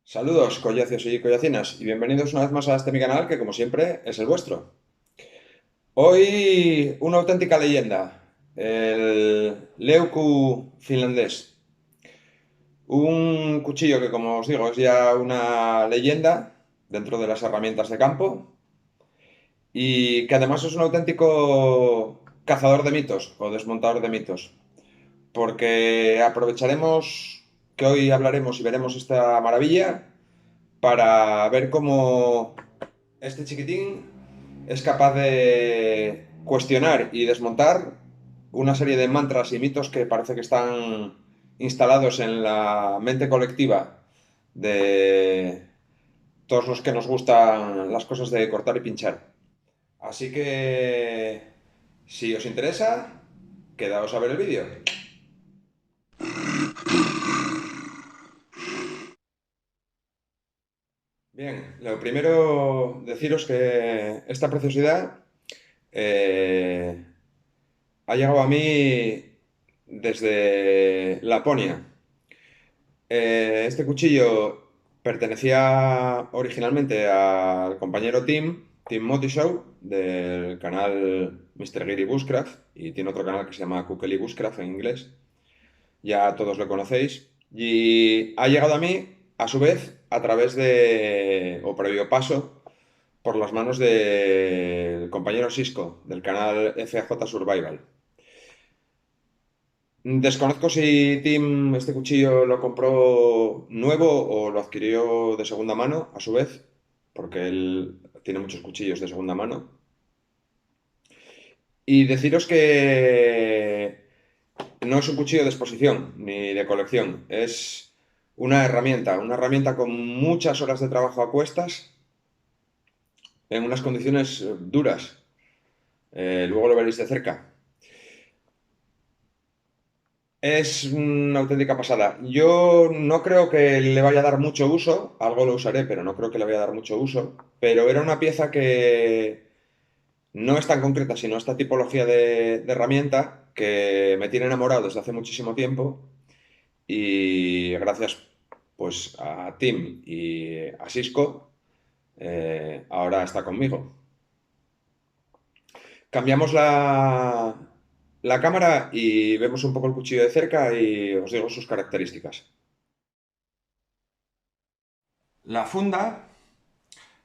Saludos, collacios y collacinas, y bienvenidos una vez más a mi canal, que como siempre es el vuestro. Hoy una auténtica leyenda, el Leuku finlandés. Un cuchillo que, como os digo, es ya una leyenda dentro de las herramientas de campo y que además es un auténtico cazador de mitos o desmontador de mitos, porque aprovecharemos que hoy hablaremos y veremos esta maravilla para ver cómo este chiquitín es capaz de cuestionar y desmontar una serie de mantras y mitos que parece que están instalados en la mente colectiva de todos los que nos gustan las cosas de cortar y pinchar. Así que, si os interesa, quedaos a ver el vídeo. Bien, lo primero deciros que esta preciosidad eh, ha llegado a mí desde Laponia. Este cuchillo pertenecía originalmente al compañero Tim Motishow, del canal Mr. Geary Bushcraft, y tiene otro canal que se llama Kukeli Bushcraft en inglés. Ya todos lo conocéis. Y ha llegado a mí, a su vez, a través de, o previo paso, por las manos del compañero Cisco, del canal FAJ Survival. Desconozco si Tim este cuchillo lo compró nuevo o lo adquirió de segunda mano, a su vez, porque él tiene muchos cuchillos de segunda mano. Y deciros que no es un cuchillo de exposición ni de colección, es una herramienta con muchas horas de trabajo a cuestas en unas condiciones duras. Luego lo veréis de cerca. Es una auténtica pasada. Yo no creo que le vaya a dar mucho uso, algo lo usaré, pero no creo que le vaya a dar mucho uso. Pero era una pieza que no es tan concreta, sino esta tipología de herramienta que me tiene enamorado desde hace muchísimo tiempo y gracias pues a Tim y a Cisco ahora está conmigo. Cambiamos la cámara y vemos un poco el cuchillo de cerca y os digo sus características. La funda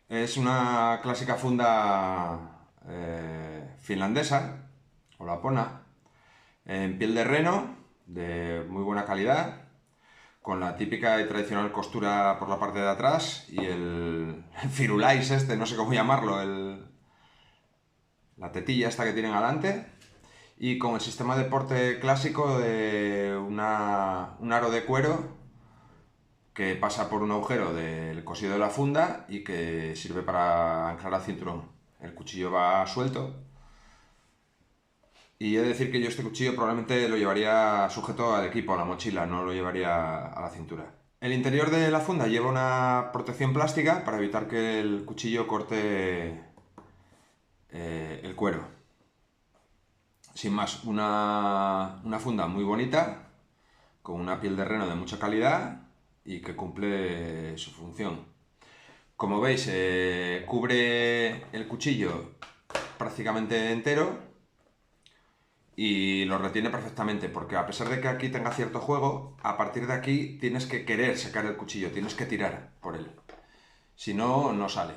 es una clásica funda finlandesa o lapona en piel de reno de muy buena calidad, con la típica y tradicional costura por la parte de atrás y el firulais este, no sé cómo llamarlo, la tetilla esta que tienen adelante, y con el sistema de porte clásico de un aro de cuero que pasa por un agujero del cosido de la funda y que sirve para anclar al cinturón. El cuchillo va suelto y he de decir que yo este cuchillo probablemente lo llevaría sujeto al equipo, a la mochila, no lo llevaría a la cintura. El interior de la funda lleva una protección plástica para evitar que el cuchillo corte el cuero. Sin más, una funda muy bonita, con una piel de reno de mucha calidad y que cumple su función. Como veis, cubre el cuchillo prácticamente entero y lo retiene perfectamente, porque a pesar de que aquí tenga cierto juego, a partir de aquí tienes que querer sacar el cuchillo, tienes que tirar por él. Si no, no sale.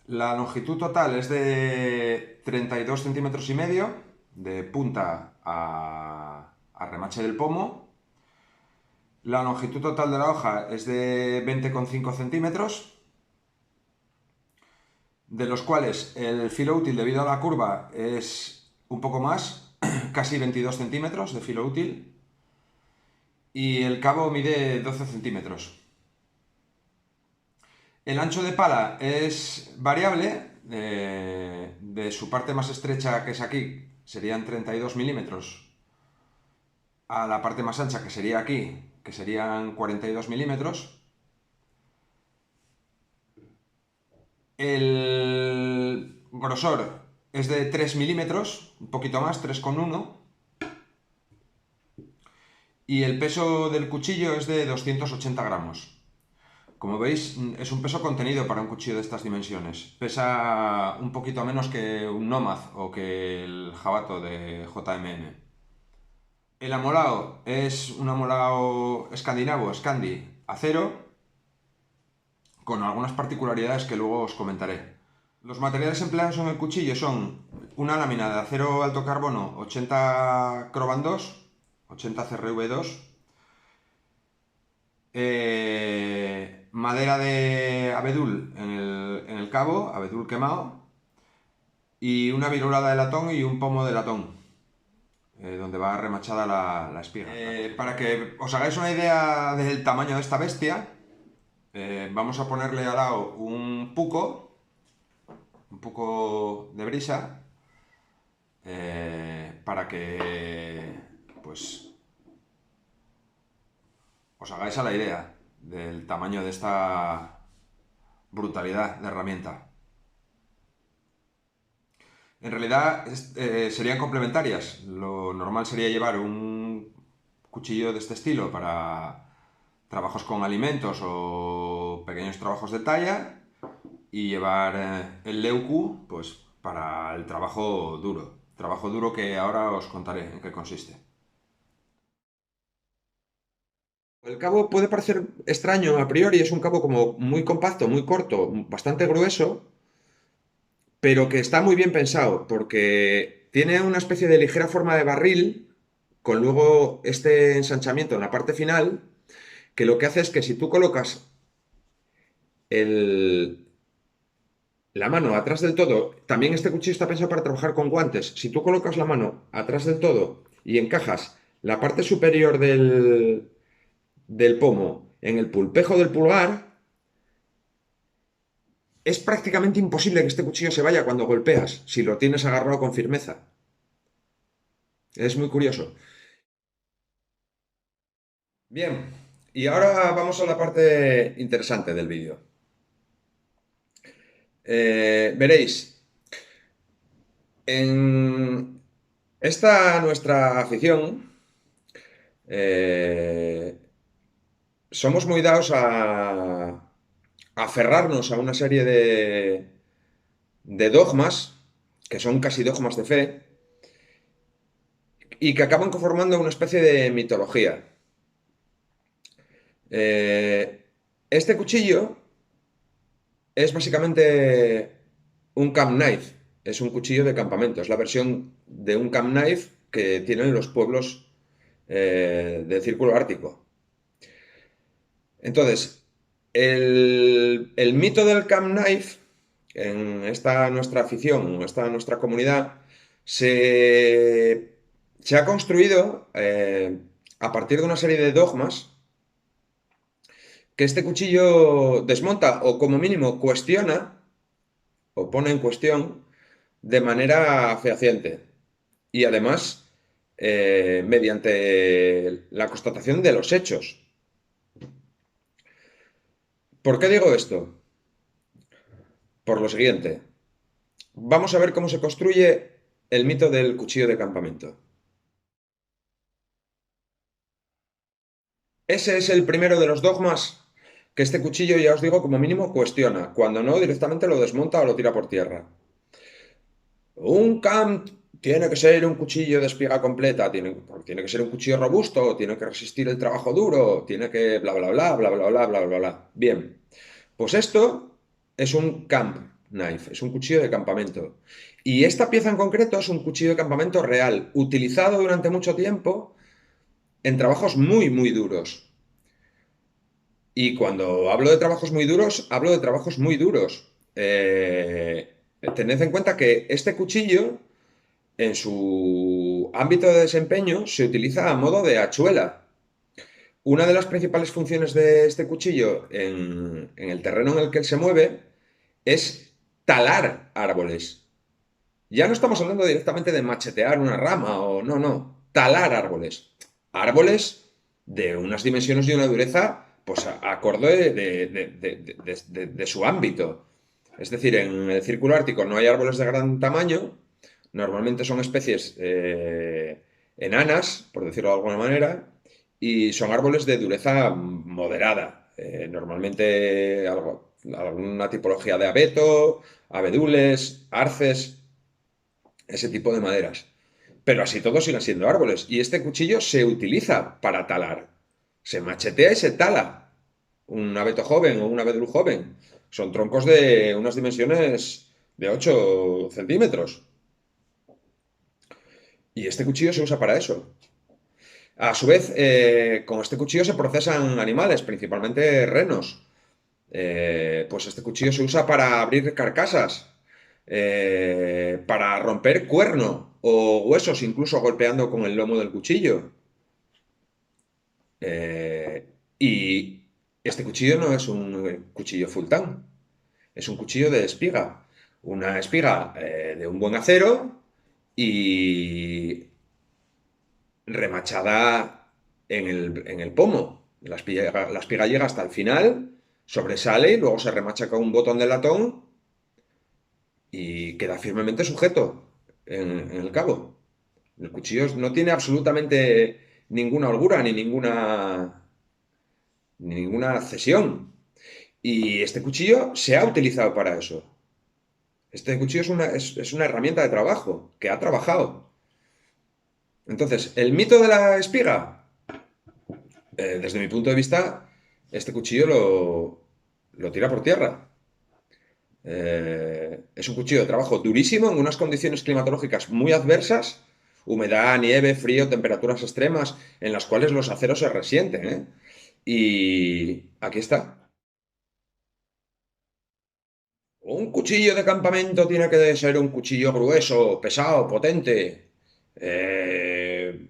La longitud total es de 32 centímetros y medio, de punta a remache del pomo. La longitud total de la hoja es de 20,5 centímetros, de los cuales el filo útil debido a la curva es un poco más, casi 22 centímetros de filo útil, y el cabo mide 12 centímetros. El ancho de pala es variable, de su parte más estrecha, que es aquí, serían 32 milímetros, a la parte más ancha, que sería aquí, que serían 42 milímetros. El grosor es de 3 milímetros, un poquito más, 3,1. y el peso del cuchillo es de 280 gramos. Como veis, es un peso contenido para un cuchillo de estas dimensiones. Pesa un poquito menos que un Nomad o que el Jabato de JMN. El amolao es un amolao escandinavo, Scandi, acero, con algunas particularidades que luego os comentaré. Los materiales empleados en el cuchillo son una lámina de acero alto carbono 80 Croban 2, 80 CRV2, madera de abedul en el cabo, abedul quemado, y una virulada de latón y un pomo de latón, donde va remachada la espiga. Para que os hagáis una idea del tamaño de esta bestia, vamos a ponerle al lado un puco de brisa, para que pues os hagáis a la idea del tamaño de esta brutalidad de herramienta. En realidad serían complementarias. Lo normal sería llevar un cuchillo de este estilo para trabajos con alimentos o pequeños trabajos de talla, y llevar el Leuku pues para el trabajo duro. Trabajo duro que ahora os contaré en qué consiste. El cabo puede parecer extraño a priori, es un cabo como muy compacto, muy corto, bastante grueso, pero que está muy bien pensado, porque tiene una especie de ligera forma de barril, con luego este ensanchamiento en la parte final, que lo que hace es que si tú colocas el, la mano atrás del todo, también este cuchillo está pensado para trabajar con guantes, si tú colocas la mano atrás del todo y encajas la parte superior del pomo en el pulpejo del pulgar, es prácticamente imposible que este cuchillo se vaya cuando golpeas, si lo tienes agarrado con firmeza. Es muy curioso. Bien, y ahora vamos a la parte interesante del vídeo. Veréis, en esta nuestra afición, eh, somos muy dados a aferrarnos a una serie de dogmas, que son casi dogmas de fe, y que acaban conformando una especie de mitología. Este cuchillo es básicamente un camp knife, es un cuchillo de campamento, es la versión de un camp knife que tienen los pueblos del Círculo Ártico. Entonces, el mito del camp knife en esta nuestra afición, en esta nuestra comunidad, se ha construido a partir de una serie de dogmas que este cuchillo desmonta o como mínimo cuestiona o pone en cuestión de manera fehaciente. Y además, mediante la constatación de los hechos. ¿Por qué digo esto? Por lo siguiente. Vamos a ver cómo se construye el mito del cuchillo de campamento. Ese es el primero de los dogmas que este cuchillo, ya os digo, como mínimo cuestiona. Cuando no, directamente lo desmonta o lo tira por tierra. Un camp tiene que ser un cuchillo de espiga completa, tiene que ser un cuchillo robusto, tiene que resistir el trabajo duro, tiene que bla bla bla bla bla bla bla bla bla. Bien, pues esto es un camp knife, es un cuchillo de campamento. Y esta pieza en concreto es un cuchillo de campamento real, utilizado durante mucho tiempo en trabajos muy, muy duros. Y cuando hablo de trabajos muy duros, hablo de trabajos muy duros. Tened en cuenta que este cuchillo en su ámbito de desempeño se utiliza a modo de hachuela. Una de las principales funciones de este cuchillo en el terreno en el que él se mueve es talar árboles. Ya no estamos hablando directamente de machetear una rama o no, no, talar árboles. Árboles de unas dimensiones y una dureza, pues acorde de su ámbito. Es decir, en el círculo ártico no hay árboles de gran tamaño, normalmente son especies enanas, por decirlo de alguna manera, y son árboles de dureza moderada. Normalmente alguna tipología de abeto, abedules, arces, ese tipo de maderas. Pero así todos siguen siendo árboles. Y este cuchillo se utiliza para talar. Se machetea y se tala. Un abeto joven o un abedul joven. Son troncos de unas dimensiones de 8 centímetros. Y este cuchillo se usa para eso. A su vez, con este cuchillo se procesan animales, principalmente renos. Pues este cuchillo se usa para abrir carcasas, para romper cuerno o huesos, incluso golpeando con el lomo del cuchillo. Y este cuchillo no es un cuchillo fultán, es un cuchillo de espiga. Una espiga de un buen acero y remachada en el pomo. La espiga llega hasta el final, sobresale y luego se remacha con un botón de latón y queda firmemente sujeto en el cabo. El cuchillo no tiene absolutamente ninguna holgura ni ninguna cesión. Y este cuchillo se ha utilizado para eso. Este cuchillo es una herramienta de trabajo que ha trabajado. Entonces, el mito de la espiga, desde mi punto de vista, este cuchillo lo tira por tierra. Es un cuchillo de trabajo durísimo en unas condiciones climatológicas muy adversas, humedad, nieve, frío, temperaturas extremas, en las cuales los aceros se resienten, ¿eh? Y aquí está. Un cuchillo de campamento tiene que ser un cuchillo grueso, pesado, potente. Eh,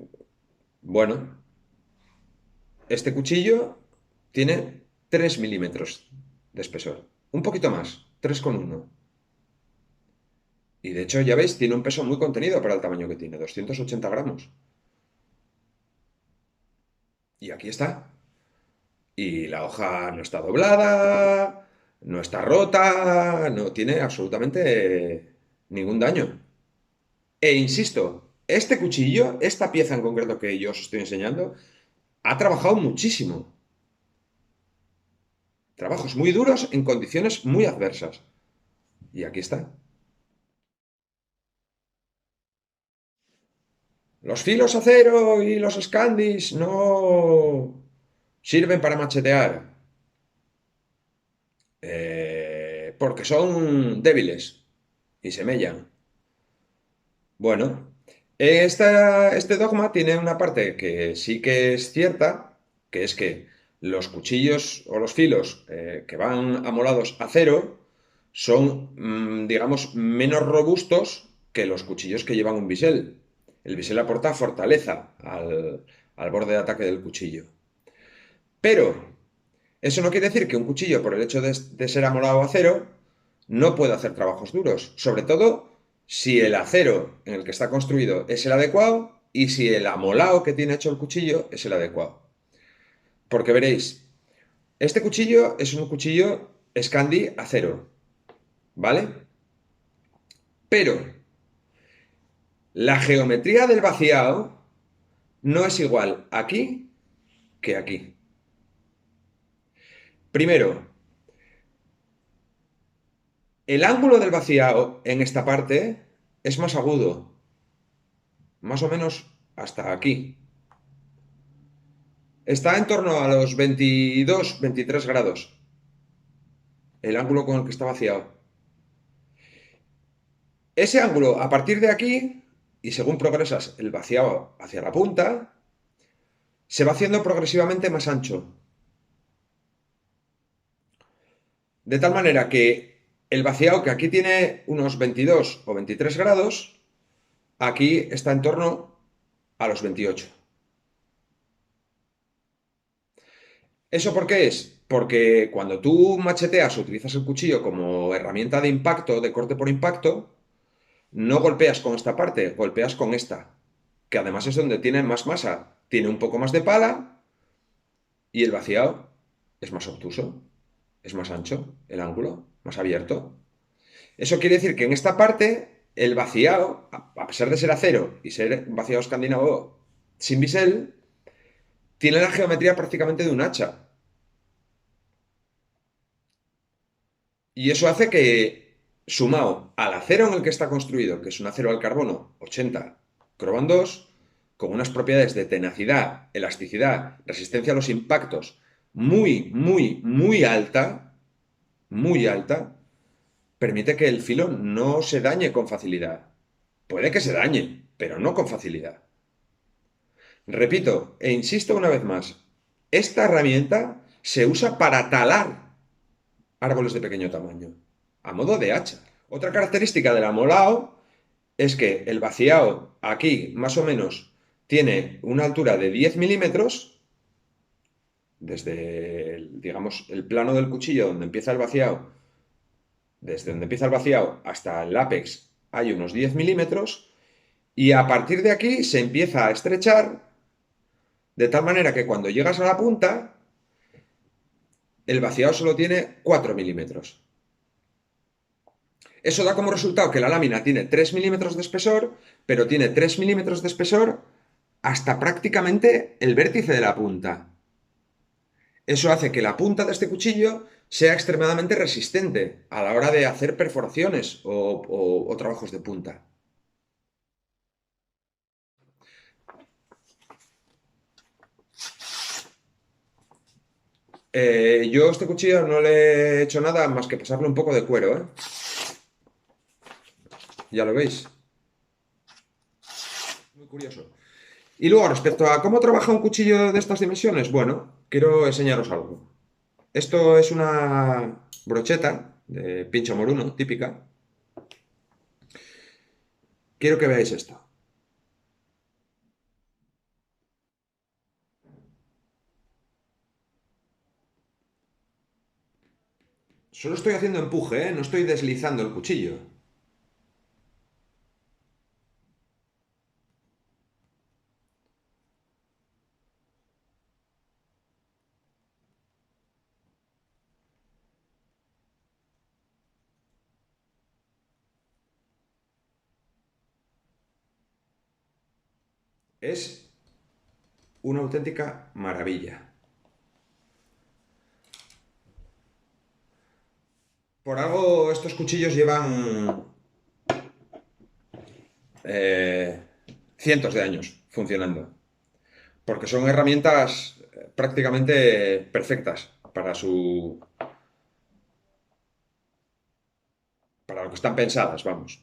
bueno, este cuchillo tiene 3 milímetros de espesor. Un poquito más, 3,1. Y de hecho, ya veis, tiene un peso muy contenido para el tamaño que tiene, 280 gramos. Y aquí está. Y la hoja no está doblada, no está rota, no tiene absolutamente ningún daño. E insisto, este cuchillo, esta pieza en concreto que yo os estoy enseñando, ha trabajado muchísimo. Trabajos muy duros en condiciones muy adversas. Y aquí está. Los filos acero y los Scandis no sirven para machetear. Porque son débiles y se mellan. Bueno, este dogma tiene una parte que sí que es cierta, que es que los cuchillos o los filos que van amolados a acero son, digamos, menos robustos que los cuchillos que llevan un bisel. El bisel aporta fortaleza al borde de ataque del cuchillo. Pero eso no quiere decir que un cuchillo, por el hecho de ser amolado a acero, no puede hacer trabajos duros. Sobre todo si el acero en el que está construido es el adecuado y si el amolado que tiene hecho el cuchillo es el adecuado. Porque veréis, este cuchillo es un cuchillo Scandi acero, ¿vale? Pero la geometría del vaciado no es igual aquí que aquí. Primero, el ángulo del vaciado en esta parte es más agudo, más o menos hasta aquí. Está en torno a los 22, 23 grados, el ángulo con el que está vaciado. Ese ángulo, a partir de aquí, y según progresas el vaciado hacia la punta, se va haciendo progresivamente más ancho. De tal manera que el vaciado, que aquí tiene unos 22 o 23 grados, aquí está en torno a los 28. ¿Eso por qué es? Porque cuando tú macheteas o utilizas el cuchillo como herramienta de impacto, de corte por impacto, no golpeas con esta parte, golpeas con esta, que además es donde tiene más masa. Tiene un poco más de pala y el vaciado es más obtuso, es más ancho, el ángulo, más abierto. Eso quiere decir que en esta parte el vaciado, a pesar de ser acero y ser vaciado escandinavo sin bisel, tiene la geometría prácticamente de un hacha. Y eso hace que, sumado al acero en el que está construido, que es un acero al carbono 80 Croban 2, con unas propiedades de tenacidad, elasticidad, resistencia a los impactos muy, muy, muy alta, permite que el filo no se dañe con facilidad. Puede que se dañe, pero no con facilidad. Repito e insisto una vez más, esta herramienta se usa para talar árboles de pequeño tamaño, a modo de hacha. Otra característica del amolao es que el vaciado aquí más o menos tiene una altura de 10 milímetros, desde digamos, el plano del cuchillo donde empieza el vaciado, desde donde empieza el vaciado hasta el ápex hay unos 10 milímetros, y a partir de aquí se empieza a estrechar de tal manera que cuando llegas a la punta, el vaciado solo tiene 4 milímetros. Eso da como resultado que la lámina tiene 3 milímetros de espesor, pero tiene 3 milímetros de espesor hasta prácticamente el vértice de la punta. Eso hace que la punta de este cuchillo sea extremadamente resistente a la hora de hacer perforaciones o trabajos de punta. Yo a este cuchillo no le he hecho nada más que pasarle un poco de cuero, ¿eh? Ya lo veis. Muy curioso. Y luego, respecto a cómo trabaja un cuchillo de estas dimensiones, bueno, quiero enseñaros algo. Esto es una brocheta de pincho moruno, típica. Quiero que veáis esto. Solo estoy haciendo empuje, ¿eh? No estoy deslizando el cuchillo. Es una auténtica maravilla. Por algo estos cuchillos llevan eh, cientos de años funcionando, porque son herramientas prácticamente perfectas para lo que están pensadas, vamos.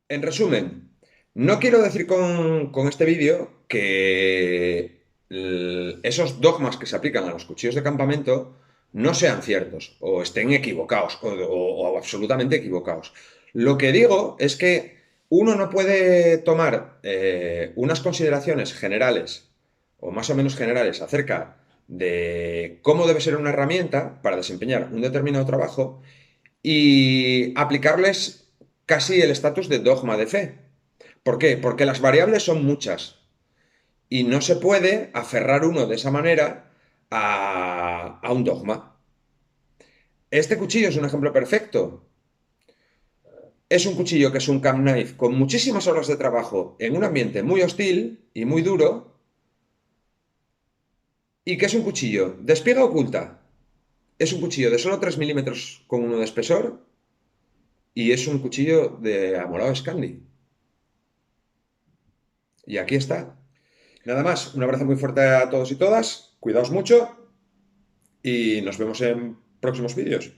En resumen, no quiero decir con este vídeo que esos dogmas que se aplican a los cuchillos de campamento no sean ciertos o estén equivocados o absolutamente equivocados. Lo que digo es que uno no puede tomar unas consideraciones generales o más o menos generales acerca de cómo debe ser una herramienta para desempeñar un determinado trabajo y aplicarles casi el estatus de dogma de fe. ¿Por qué? Porque las variables son muchas y no se puede aferrar uno de esa manera a un dogma. Este cuchillo es un ejemplo perfecto. Es un cuchillo que es un camp knife con muchísimas horas de trabajo en un ambiente muy hostil y muy duro, y que es un cuchillo de espiga oculta. Es un cuchillo de solo 3 milímetros con uno de espesor y es un cuchillo de amolado Scandi. Y aquí está. Nada más, un abrazo muy fuerte a todos y todas, cuidaos mucho y nos vemos en próximos vídeos.